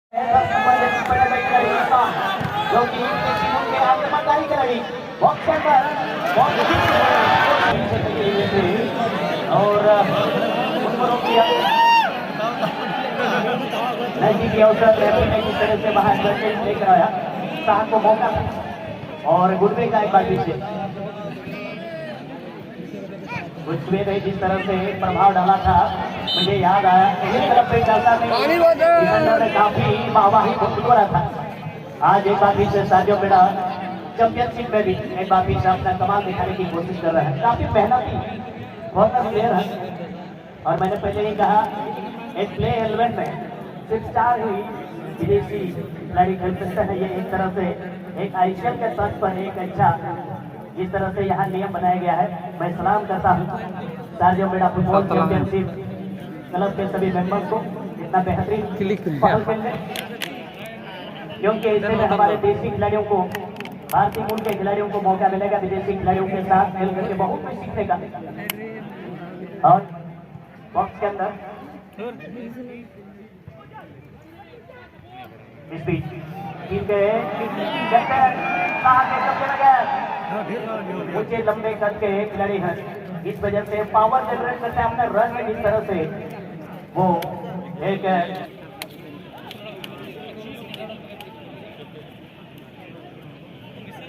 जो कि के आक्रमणकारी खिलाड़ी बॉक्स के अंदर और उनको रोक दिया। नजदीक के अवसर रेफरी ने किस तरह से बाहर लेकर आया, साहब को मौका और गुडवे का एक बार पीछे गुडवे ने जिस तरह से प्रभाव डाला था मुझे याद आया। इसी तरफ से चलता ने काफी वाहवाही हो रहा था। आज एक बार फिर से साजियो बेड़ा चैंपियनशिप में भी एक बार फिर से अपना कमाल दिखाने की कोशिश कर रहा है। काफी मेहनती बहुत प्लेयर है और मैंने पहले ही कहा एक प्ले 11 में सिर्फ 4 ही विदेशी खिलाड़ी खेल सकते हैं। ये एक तरह से एक आईसीएल के तर्ज पर एक अच्छा इस तरह से यहाँ नियम बनाया गया है। मैं सलाम करता हूँ साजियो बेड़ा फुटबॉल चैंपियनशिप क्लब के सभी मेंबर्स को इतना बेहतरीन पहल करने, क्योंकि इससे में हमारे देशी खिलाड़ियों को भारतीय मूल के खिलाड़ियों को मौका मिलेगा विदेशी खिलाड़ियों के साथ खेल करके बहुत कुछ सीखने का। और बॉक्स के अंदर इस बीच टीम के ऊंचे लंबे कद के खिलाड़ी हैं, इस वजह से पावर जनरेट करते हैं अपने रन में। इस तरह से वो एक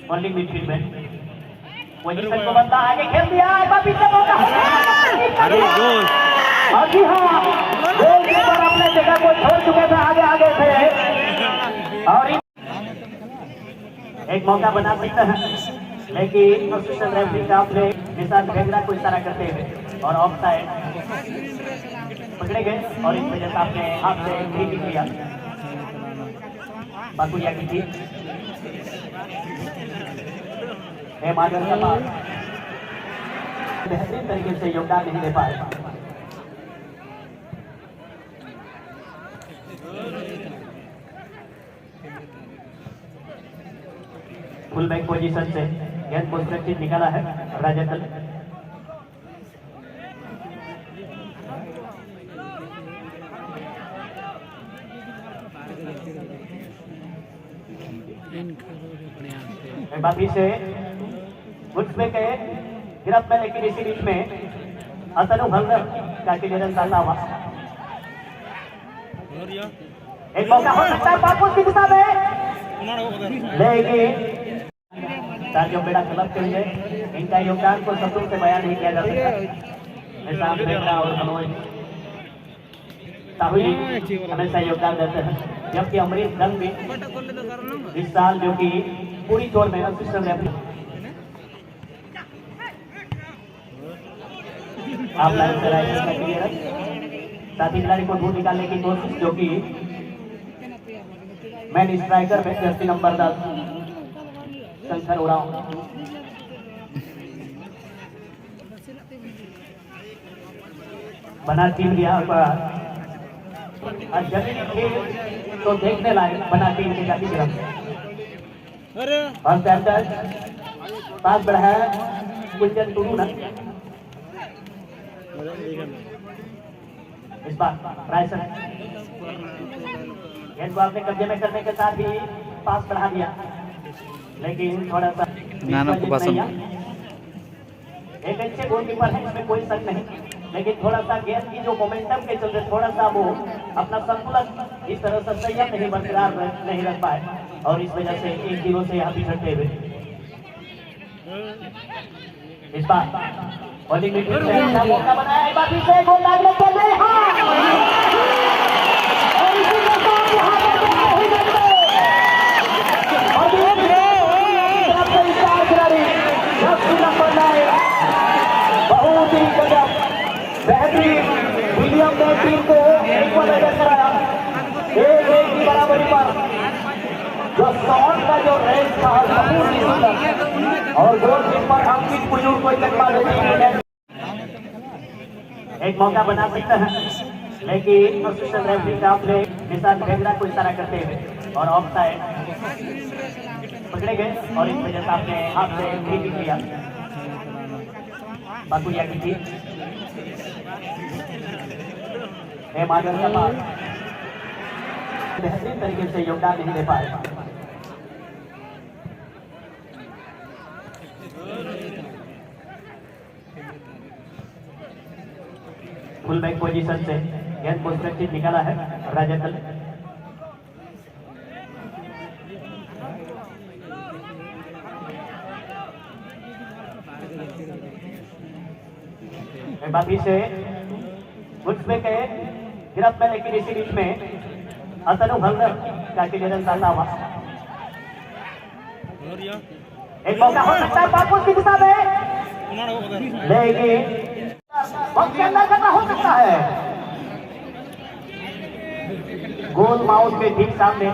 बॉलिंग मिडफील्ड में पोजीशन को बंदा आगे खेल दिया, पीछे मौका अरे गोल। और जी हाँ, गोलकीपर अपने जगह को छोड़ चुके थे, आगे आगे थे और एक मौका बना सकते हैं, लेकिन असिस्टेंट रेफरी का प्ले निशांत भेगरा को इशारा करते हुए और ऑफ साइड पकड़े गए और इस वजह से आपने हाथ से फ्री किक लिया। बाकुरिया की जीत माधर का बेहतरीन तरीके से योगदान नहीं दे पाए। फुल बैक पोजीशन से गेंद को सुरक्षित निकाला है राजकल। बाकी से घुटने के गिरफ्त में, लेकिन इसी बीच में असनु भंगर का क्लियरेंस आता हुआ एक मौका हो सकता है पाकुस की दिशा में, लेकिन साजियो बेड़ा क्लब के लिए इनका योगदान को शब्दों से बयान नहीं किया जा सकता। और मनोज साहू जी हमेशा योगदान देते हैं, जबकि अमरीश दंग भी इस साल जो कि पूरी तौर में असिस्टेंट रेफरी आप लाइन साथ ही खिलाड़ी को दूर निकालने की कोशिश, जो कि मैन स्ट्राइकर में जर्सी नंबर 10 शंकर उड़ाव बना टीम लिया और जमीनी खेल तो देखने लायक बना टीम की जाती और पास बढ़ाया गुलजन टुडू ने इस बार रायसन गेंद को अपने कब्जे में करने के साथ ही पास बढ़ा दिया, लेकिन थोड़ा सा एक अच्छे गोलकीपर है, इसमें कोई शक नहीं, लेकिन थोड़ा सा गेंद की जो मोमेंटम के चलते थोड़ा सा वो अपना संतुलन इस तरह से संयम नहीं बरकरार नहीं रख पाए और इस वजह से 1-0 से यहाँ पिछड़ते हुए इस बार बॉलिंग में अच्छा मौका बनाया है, बाकी से गोल लागने के लिए और इसी के साथ यहाँ बहुत ही गजब बेहतरीन विलियम ने टीम को एक पर लेकर कराया 1-1 की बराबरी पर। जो शॉट का जो रेस था और गोलकीपर अंकित पुजूर को चकमा देती है। एक मौका बना सकते हैं, लेकिन असिस्टेंट रेफरी का प्ले निशांत भेगरा को इशारा करते हुए और ऑफ साइड पकड़े गए और इस वजह से आपने हाथ से फ्री किक लिया। बाकुरिया की जीत माधर का बेहतरीन तरीके से योगदान नहीं दे पाए। फुल बैक पोजीशन से गेंद को सुरक्षित निकाला है राजकल। बाकी से घुटने के गिरफ्त में, लेकिन इसी बीच में असनु भंगर का क्लियरेंस आता हुआ एक मौका हो सकता है पाकुस की दिशा में, लेकिन वक्त के अंदर करना हो सकता है। गोल माउथ के ठीक सामने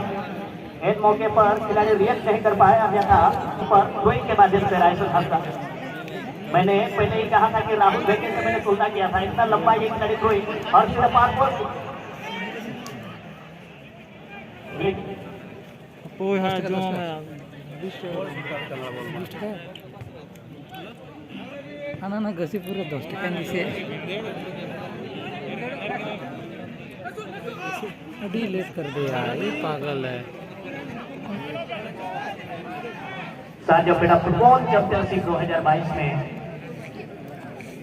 इस मौके पर खिलाड़ी रिएक्ट नहीं कर पाया, अन्यथा पर थ्रोइंग के माध्यम से राय था। मैंने पहले ही कहा था कि राहुल भेटे से मैंने तुलना किया था, इतना लंबा ये खिलाड़ी थ्रोइंग और सिर्फ ना घसी पूरा 10 टका नीचे अभी लेट कर दे यार, ये पागल है। सार्जियो पिटा फुटबॉल चैंपियनशिप 2022 में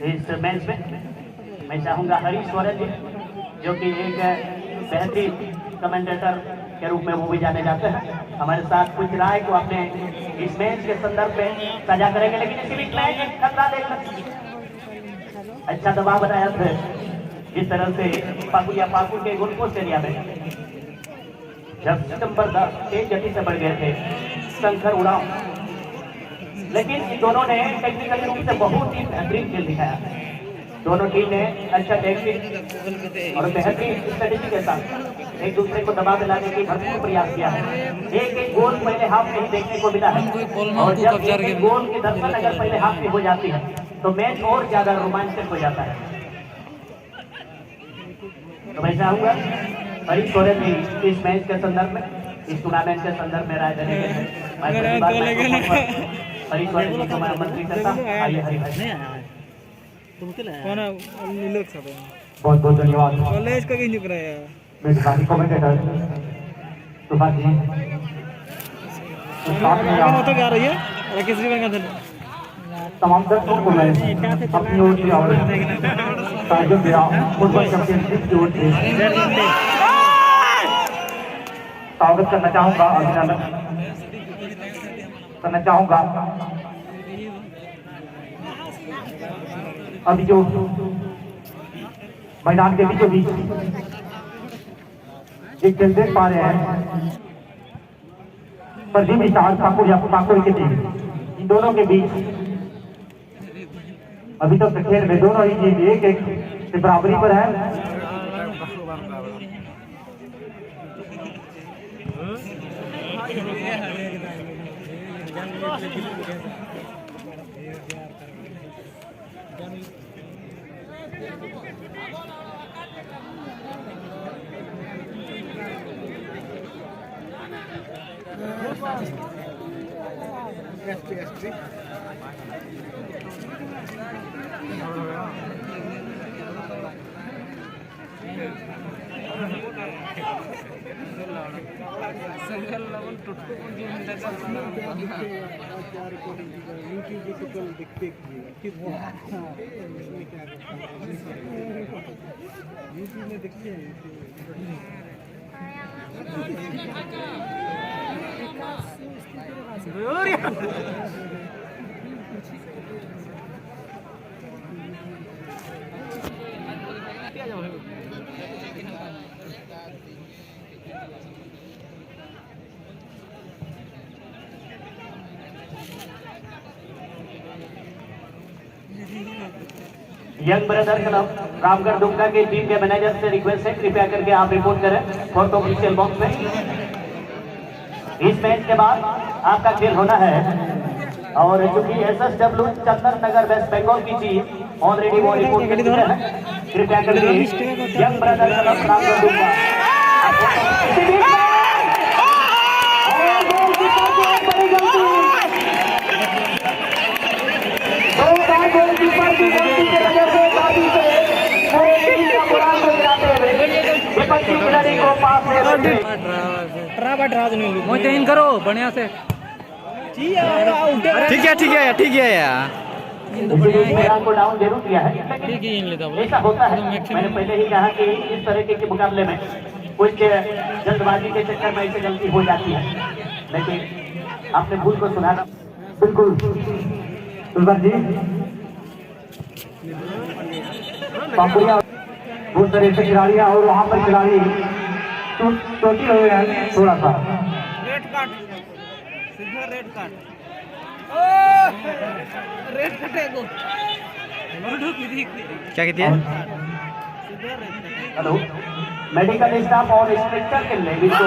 इस मैच में मैं चाहूंगा हरीश वरन जी, जो कि एक बेहतरीन कमेंटेटर के रूप में वो भी जाने जाते हैं, हमारे साथ कुछ राय को अपने इस मैच के संदर्भ में साझा करेंगे। लेकिन इसी बीच में एक खतरा अच्छा दबाव बनाया था जिस तरह से पाकुर के गोलपोस्ट एरिया में जब सितंबर 10 तेज गति से बढ़ गए थे शंकर उड़ाव, लेकिन इन दोनों ने टेक्निकल रूप से बहुत ही बेहतरीन खेल दिखाया। दोनों टीम ने अच्छा टेक्निक और बेहतरीन स्ट्रेटेजी के साथ एक दूसरे को दबाव दिलाने की भरपूर प्रयास किया है। एक गोल पहले हाफ में ही देखने को मिला है, और जब एक गोल की दर्शन अगर पहले हाफ में हो जाती है तो मैच और ज्यादा रोमांचक हो जाता है। तो मैं चाहूंगा हरीश वरन जी इस मैच के संदर्भ में, इस टूर्नामेंट के संदर्भ में राय देने के हरीश वरन जी को मैं आमंत्रित करता हूं। आइए हरी भाई। बहुत बहुत धन्यवाद कॉलेज का कहीं रहा है मेरे साथी कमेंटेटर सुभाष जी। तो क्या रही है राकेश जी का तमाम दर्शकों को मैं अपनी ओर से और सार्जियो पिटा फुटबॉल चैंपियनशिप की ओर से स्वागत करना चाहूंगा, अभिनंदन करना चाहूंगा। अभी जो मैदान के बीचों बीच एक खेल देख पा रहे हैं, प्रदीप विशाल ठाकुर या ठाकुर की टीम, इन दोनों के बीच अभी तक तो खेल में दोनों ही टीम एक एक से बराबरी पर है। Young brother club Ramgarh Dumka की टीम के मैनेजर से रिक्वेस्ट है, कृपया करके आप रिपोर्ट करें फोर्थ ऑफिशियल बॉक्स में। इस मैच के बाद आपका खेल होना है, और चूंकि SSW चंदन नगर वेस्ट बंगाल की टीम ऑलरेडी वो रिपोर्ट कर चुके हैं, कृपया करके young brother club Ramgarh Dumka विपक्षी खिलाड़ी को पास मोटे इन करो बढ़िया से ठीक है यार मैदान को डाउन जरूर किया है। ठीक है इन लेता ऐसा होता है, मैंने पहले ही कहा कि इस तरह के मुकाबले में कुछ जल्दबाजी के चक्कर में ऐसी गलती हो जाती है, लेकिन आपने भूल को सुधारा। बिल्कुल सुल्तान जी, पापुड़िया बहुत तरह से खिलाड़ी हैं और वहाँ पर खिलाड़ी चोटी रहे हैं थोड़ा सा। रेड कार्ड सीधा रेड कार्ड रेड कटेगो क्या कहती है? हेलो, मेडिकल स्टाफ और इंस्पेक्टर के लेवल को,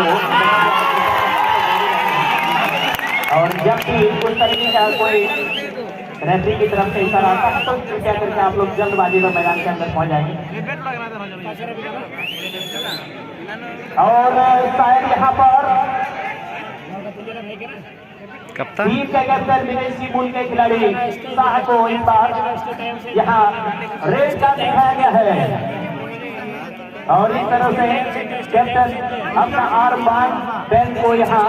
और जब भी उस तरीके का कोई रेफरी की तरफ से इशारा आता है तो कृपया करके आप लोग जल्दबाजी में मैदान के अंदर पहुंच जाएंगे। और शायद यहाँ पर कप्तान टीम के कैप्टन विदेशी मूल के खिलाड़ी शाह को इस बार यहाँ रेड कार्ड दिखाया गया है, और इस तरह से कैप्टन अपना आर्मबैंड बैन को यहाँ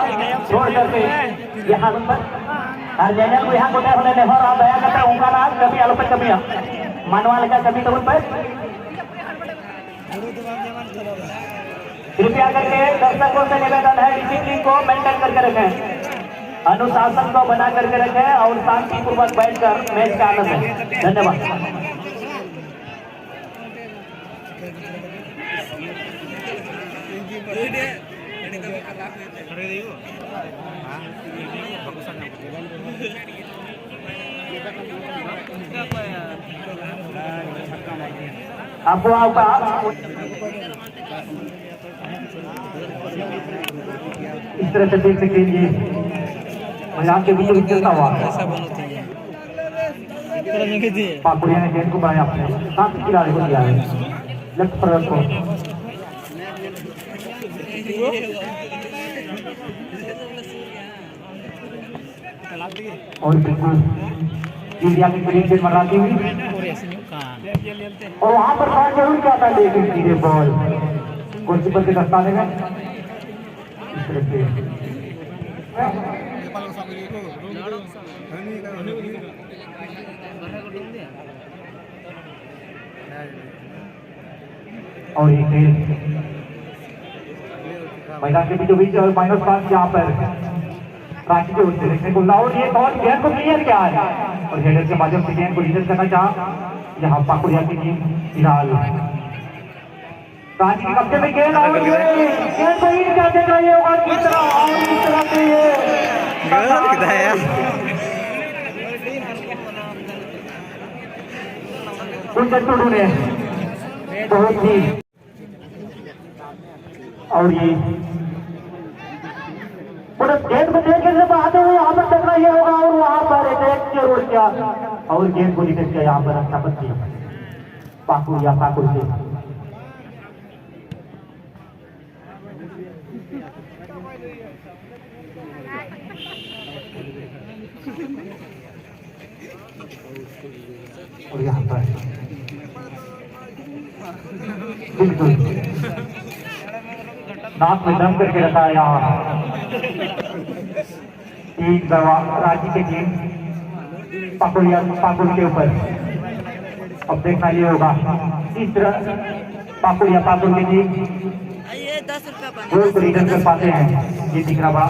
छोड़ करके यहाँ पर अर्जेंटल को यहाँ कोटे होने हो रहा दया करता उनका नाम कभी आलो पे कभी मानवाल का कभी तो उन पर कृपया करके दर्शकों से निवेदन है डिसिप्लिन को मेंटेन करके रखें, अनुशासन को बना करके रखें और शांतिपूर्वक बैठकर मैच का आनंद लें। धन्यवाद। आपको आपका इस तरह से देख सकते हैं मैदान के बीच चलता हुआ पाकुड़िया ने गेंद को बनाया अपने साथ खिलाड़ी को दिया है लेफ्ट पर को, और बिल्कुल इंडिया की करीब से मराठी हुई और वहां पर कौन जरूर क्या था, लेकिन सीधे बॉल गोलकीपर के दस्ताने में इस तरह से और ये खेल मैदान के बीचों बीच और -5 यहाँ पर रांची के उससे देखने को मिला, और ये कौन गेंद को क्लियर किया है और हेडर के माध्यम से गेंद को लीडर करना चाहा यहाँ पाकुड़िया की टीम फिलहाल रांची के कब्जे में गेंद और गेंद को इन क्या देख रही है और किस तरह से ये टूडू ने बहुत ही, और ये पूरे गेंद को देख के आते हुए यहाँ पर टकरा ये होगा और वहां पर एक जरूर किया और गेंद को रिटेक किया यहाँ पर अच्छा बच्ची पाकुड़िया पाकुड़ से और यहाँ पर बिल्कुल नाक में दम करके रखा है यहाँ एक दवा रांची के टीम पाकुड़िया पाकुड़ के ऊपर। अब देखना ये होगा इस तरह पाकुड़िया पाकुड़ के टीम गोल को लीडर कर पाते हैं, ये दिख रहा बड़ा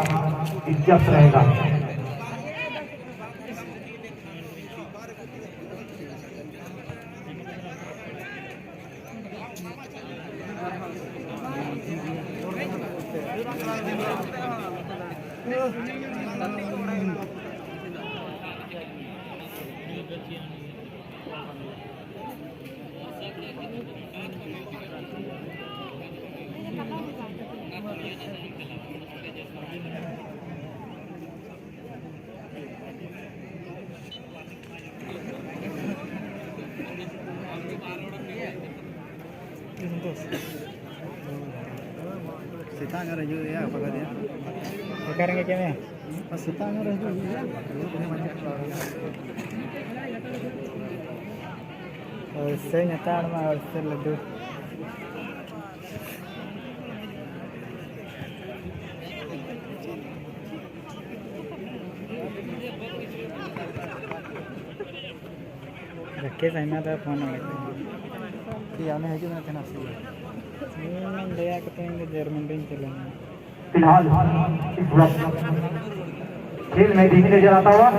दिलचस्प रहेगा। Sitanya raju ya apa dia? sekarang kayak gini Pas sitanya raju ya. और इससे नताड़ में और इससे लड्डू कैसा है ना फोन कि आने है कि मैं कहना सी दया करते हैं जर्मन दिन चलेंगे फिलहाल इस वक्त खेल में धीमी नजर आता हुआ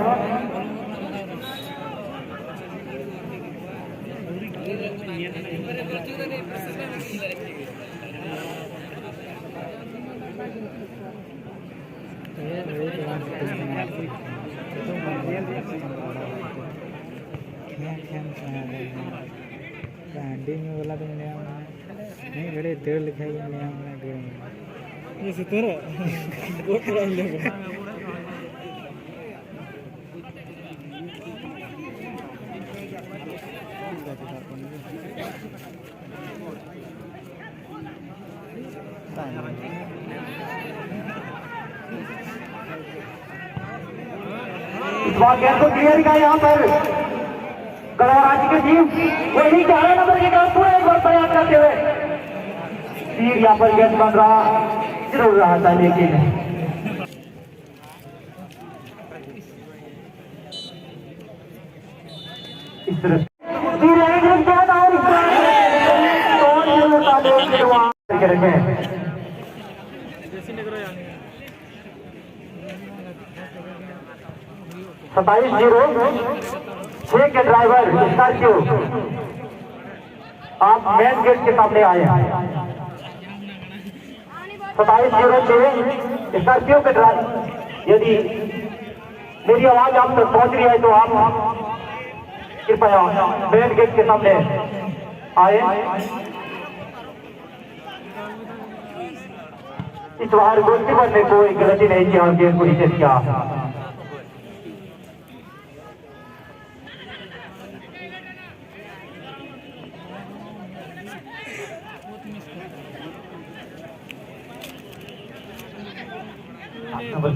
कैंडी में वाला दिन लिया नहीं बड़े देर लिखाई लिया हमने देर ये सितारा बहुत बड़ा लेगा इस बार गेंद को क्लियर किया यहाँ पर गढ़वाराजी की टीम वही 11 नंबर के काम पूरा एक बार प्रयास करते हुए तीर यहाँ पर गेंद बन रहा जरूर रहा था लेकिन इस तरह सताईस 6 के ड्राइवर स्कॉर्पियो आप मेन गेट के सामने आए हैं 2706 स्कॉर्पियो के ड्राइवर यदि मेरी आवाज आप तक पहुंच रही है तो आप कृपया मेन गेट के सामने आए इस बार गोलकीपर ने कोई गलती नहीं की और गेंद को नीचे किया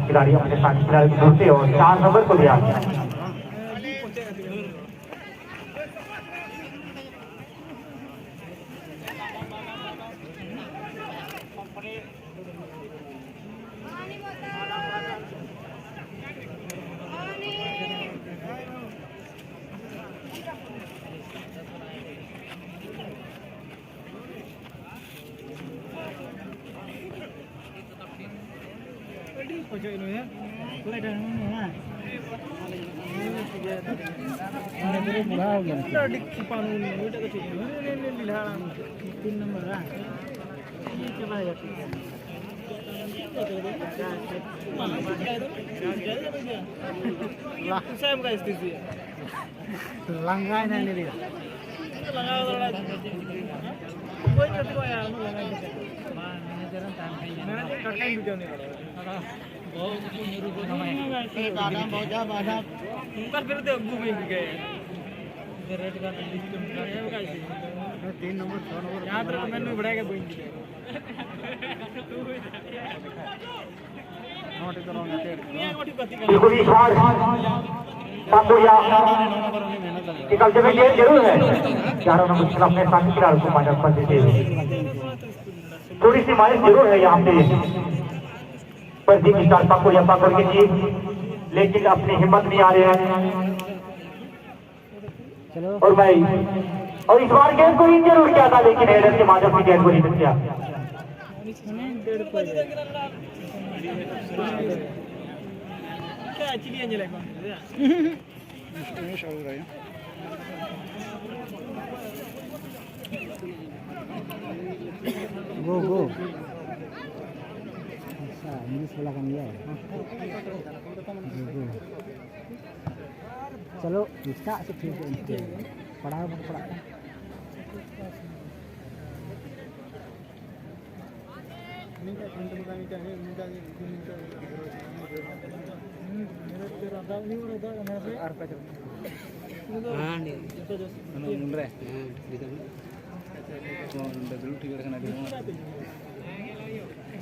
खिलाड़ी अपने साथी खिलाड़ी को ढूंढते और 4 नंबर को दिया बुढ़ा हो गया तीन नंबर लंगाई नहीं लिया तीन नंबर 6 नंबर यहाँ तक मैंने बढ़ाएगा बिल्कुल इस बार पांडुया की कब्जे में गेंद जरूर है 11 नंबर से अपने साथी खिलाड़ी को माइनस पर देते हुए थोड़ी सी माइनस जरूर है यहाँ पे पर जी की चार पाकुड़ की टीम लेकिन अपनी हिम्मत नहीं आ रहे हैं और भाई और इस बार गेंद को इन जरूर किया था लेकिन हेडर के माध्यम से गेंद को नहीं किया गो गो अच्छा इंग्लिश वाला काम लिया है चलो इसका से ठीक है पढ़ा पढ़ा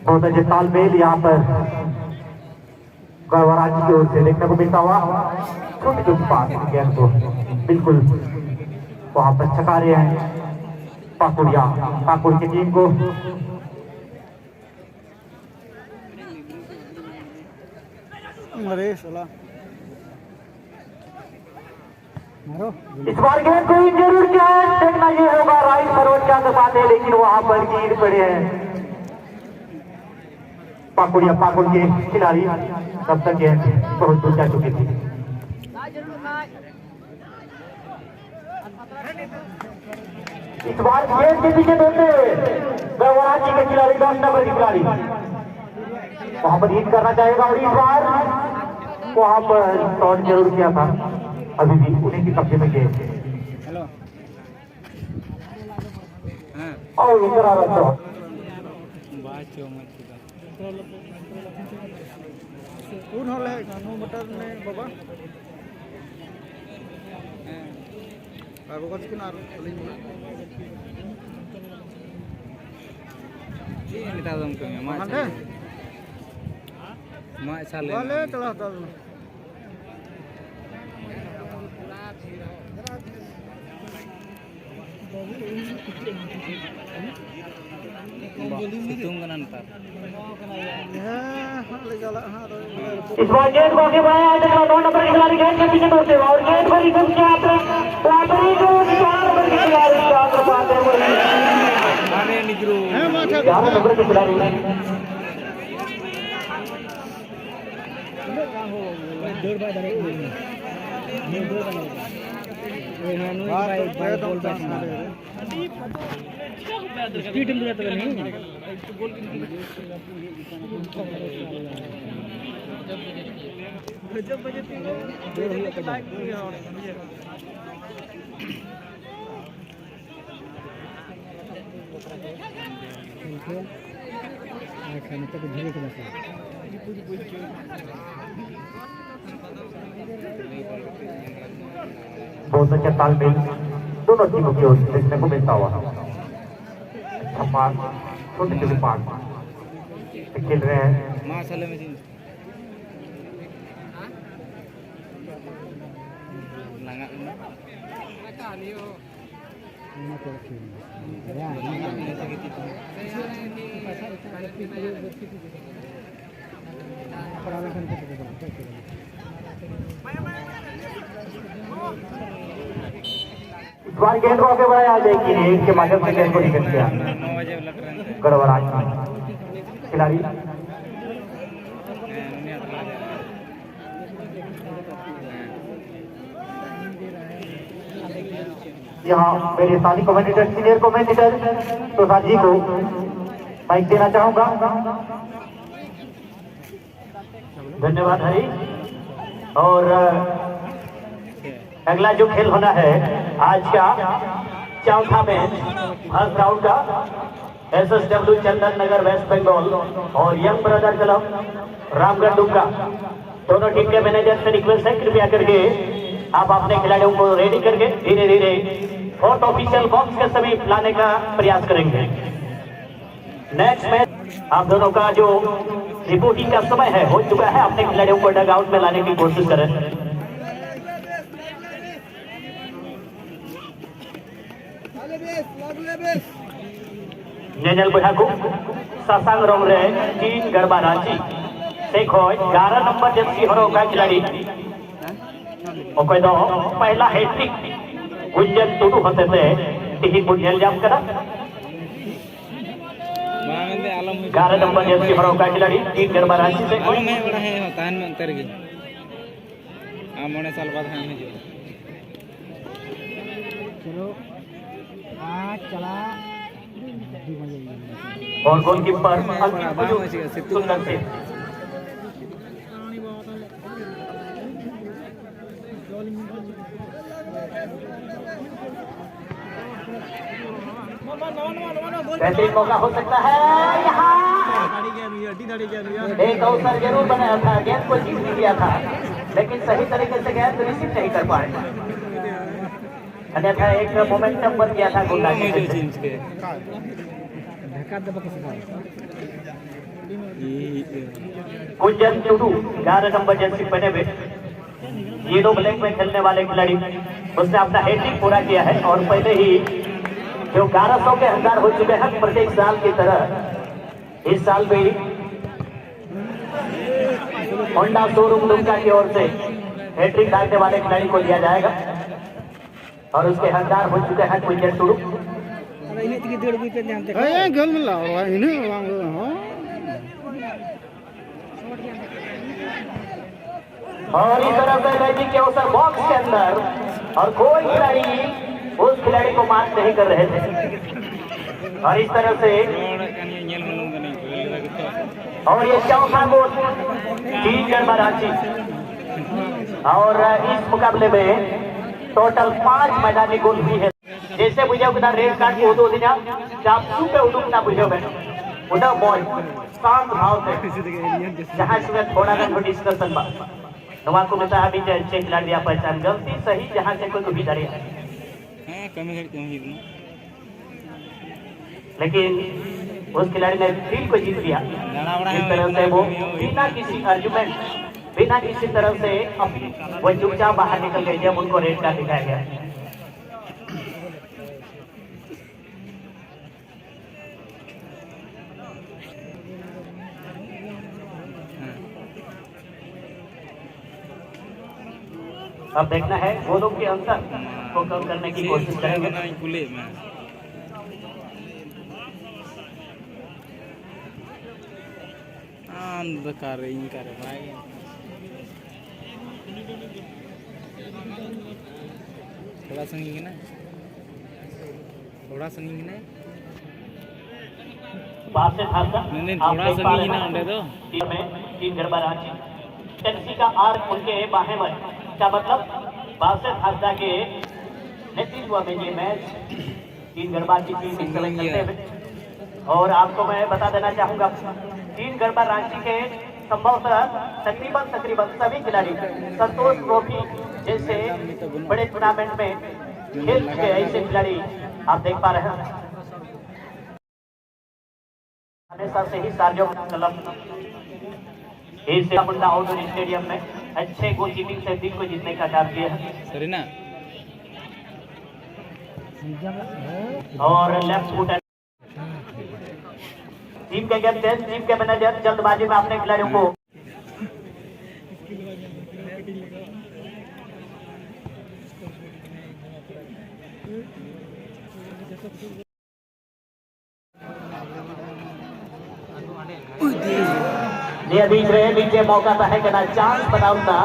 बहुत अच्छे तालमेल यहाँ पर गढ़वाराजी की ओर से देखने को मिलता हुआ छोटी छोटी पास गेंद को बिल्कुल वहां पर छका रहे हैं पाकुड़ की टीम को इस बार गेंद को जरूर कैच देखना ये होगा राइट सरोज का दफाते, लेकिन वहां पर गिर पड़े हैं पाकुड़ के खिलाड़ी। तब तक गेंद बहुत दूर जा चुकी थी। इस बार गेंद के पीछे देते गढ़वाराची के खिलाड़ी 10 नंबर के खिलाड़ी वहां पर हिट करना चाहेगा, और इस बार वहां पर शॉट जरूर किया था। अभी भी उन्हीं की कब्जे में गेंद और इधर आ रहा था बाबा Aku kan ini dalam tu, mak salah. Boleh telah tahu. Hitung kan antar. इस बार गेंद को आगे बढ़ाया है, 2 नंबर के खिलाड़ी गेंद के पीछे दौड़ते हुए और गेंद पर रिकम किया आपने 4 नंबर के खिलाड़ी शॉट पाते हुए 11 नंबर के खिलाड़ी बहुत अच्छा तालमेल दोनों टीमों की ओर से देखने को मिलता हुआ। अच्छा पास, छोटे छोटे पास खेल रहे हैं। इस बार गेंद को आगे बढ़ाया लेकिन एक के माध्यम से गेंद को निकल गया गढ़वाराची खिलाड़ी। यहाँ मेरे साथी commentator senior commentator Prasad ji को माइक देना चाहूंगा। धन्यवाद हरी। और अगला जो खेल होना है आज का चौथा मैच फर्स्ट राउंड का SSW चंदन नगर वेस्ट बंगाल और young brother club Ramgarh Dumka दोनों टीम के मैनेजर से रिक्वेस्ट है कृपया करके आप अपने खिलाड़ियों को रेडी करके धीरे धीरे फोर्थ ऑफिशियल बॉक्स के समीप लाने का प्रयास करेंगे। नेक्स्ट मैच आप दोनों का जो रिपोर्टिंग का समय है हो चुका है, अपने खिलाड़ियों को डग आउट में लाने की कोशिश करें। नेजल बुढ़ाकू सासांग रोमरे चीन गढ़वाराची देखो 11 नंबर जर्सी हरो का खिलाड़ी दो पहला हैट्रिक गुंजन टुडू होते थे टिही बुझेल जाम करा 11 नंबर जर्सी हरो का खिलाड़ी चीन गढ़वाराची से कोई मैं बड़ा है तान में अंतर की मोने साल बाद हम जो चलो चला और गोलकीपर सुंदर से बेहतरीन मौका हो सकता है यहाँ एक अवसर जरूर बनाया था, गेंद को जीत लिया था लेकिन सही तरीके से गेंद रिसीव नहीं कर पाए, अन्यथा एक मोमेंटम बन गया था गोला के। गुंजन टुडू 11 नंबर जर्सी पहने हुए येलो ब्लैक में खेलने वाले खिलाड़ी उसने अपना हैट्रिक पूरा किया है और पहले ही जो 1100 के हकदार हो चुके हैं प्रत्येक साल की तरह इस साल भी होंडा शोरूम दुमका की ओर से हैट्रिक डालने वाले खिलाड़ी को दिया जाएगा। और उसके हकदार हो चुके हैं विकेट शुरू। अरे इन्हें की डेढ़ विकेट जानते ए गोल मिला और इन्हें हां और इस तरफ से बैटिंग के अवसर बॉक्स के अंदर और कोई खिलाड़ी उस खिलाड़ी को मार्क नहीं कर रहे थे। और इस तरह से और ये चौथा गोल 3 गड़बड़ रांची। और इस मुकाबले में टोटल 5 मैदानी गोल हुई है। जैसे बुझे उतना रेड कार्ड को दो दिन चापसू पे उदुक ना बुझे उधर बॉल शांत भाव से जहां से थोड़ा ना डिस्कशन बा नवा को बता अभी चेक ला दिया पहचान गलती सही जहां से कोई भी धरे हां कमी ही लेकिन उस खिलाड़ी ने फील्ड को जीत लिया। इस तरह से वो बिना किसी आर्गुमेंट बिना किसी तरह से वो चुपचाप बाहर निकल गए जब उनको रेड कार्ड दिखाया गया। अब देखना है गोलों के अंतर को कम करने की कोशिश करेंगे। अंधकार इनकार भाई थोड़ा संगी ना बात से था नहीं थोड़ा संगी ना अंडे तो टीम में 3 गड़बड़ रांची टेक्सी का आर्क उनके बाहें में क्या मतलब बासे हादसा के नेतृत्व में ये मैच 3 गड़बड़ की टीम इस समय खेलते हुए। और आपको मैं बता देना चाहूंगा 3 गड़बड़ रांची के संभवतः तकरीबन सभी खिलाड़ी संतोष ट्रॉफी जैसे बड़े टूर्नामेंट में खेल चुके ऐसे खिलाड़ी आप देख पा रहे हैं। हमेशा से ही सार्जो क्लब इस मुंडा आउटडोर स्टेडियम में अच्छे गोल कीपिंग से टीम को जीतने का काम किया है। सही ना और लेफ्ट फुट टीम के कैप्टन टीम के मैनेजर जल्दबाजी में अपने खिलाड़ियों को नीचे मौका था है कि ना चांस बनाऊंगा